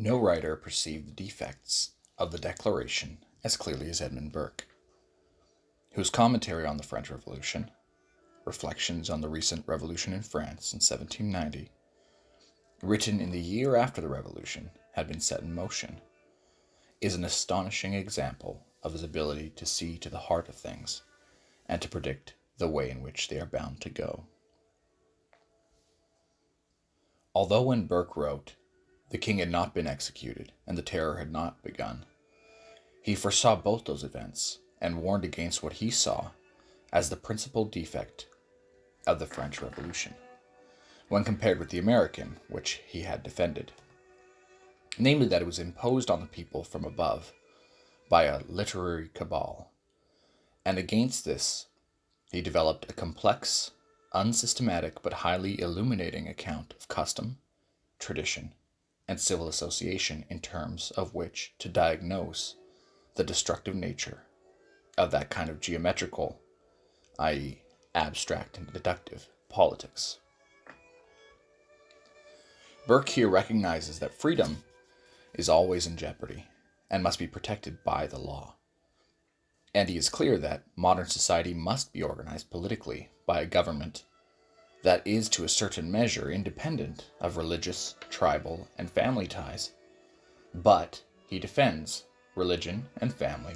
No writer perceived the defects of the Declaration as clearly as Edmund Burke, whose commentary on the French Revolution, Reflections on the Recent Revolution in France in 1790, written in the year after the Revolution had been set in motion, is an astonishing example of his ability to see to the heart of things and to predict the way in which they are bound to go. Although when Burke wrote, the king had not been executed and the terror had not begun, he foresaw both those events and warned against what he saw as the principal defect of the French Revolution, when compared with the American, which he had defended, namely that it was imposed on the people from above by a literary cabal, and against this he developed a complex, unsystematic but highly illuminating account of custom, tradition, and civil association in terms of which to diagnose the destructive nature of that kind of geometrical, i.e., abstract and deductive, politics. Burke here recognizes that freedom is always in jeopardy and must be protected by the law. And he is clear that modern society must be organized politically by a government that is to a certain measure independent of religious, tribal, and family ties. But he defends religion and family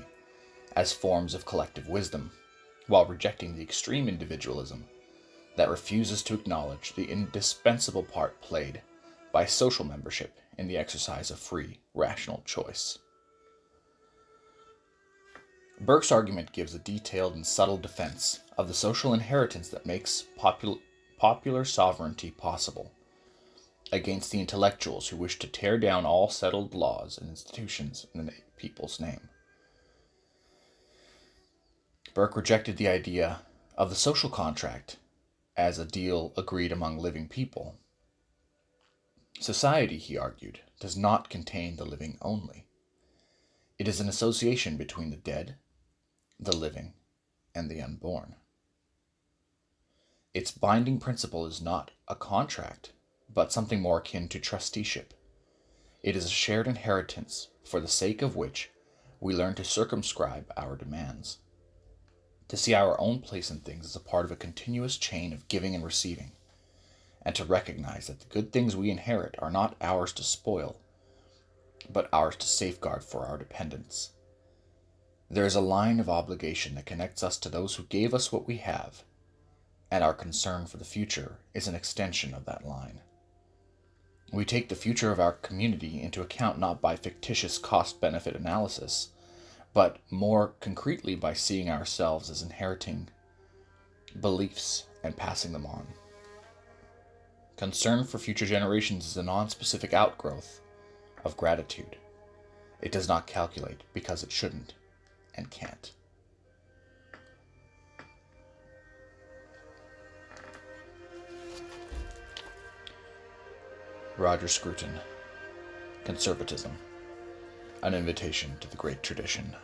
as forms of collective wisdom, while rejecting the extreme individualism that refuses to acknowledge the indispensable part played by social membership in the exercise of free, rational choice. Burke's argument gives a detailed and subtle defense of the social inheritance that makes popular sovereignty possible, against the intellectuals who wish to tear down all settled laws and institutions in the people's name. Burke rejected the idea of the social contract as a deal agreed among living people. Society, he argued, does not contain the living only. It is an association between the dead, the living, and the unborn. Its binding principle is not a contract, but something more akin to trusteeship. It is a shared inheritance for the sake of which we learn to circumscribe our demands, to see our own place in things as a part of a continuous chain of giving and receiving, and to recognize that the good things we inherit are not ours to spoil, but ours to safeguard for our dependents. There is a line of obligation that connects us to those who gave us what we have, and our concern for the future is an extension of that line. We take the future of our community into account not by fictitious cost-benefit analysis, but more concretely by seeing ourselves as inheriting beliefs and passing them on. Concern for future generations is a non-specific outgrowth of gratitude. It does not calculate because it shouldn't and can't. Roger Scruton, Conservatism, an invitation to the great tradition.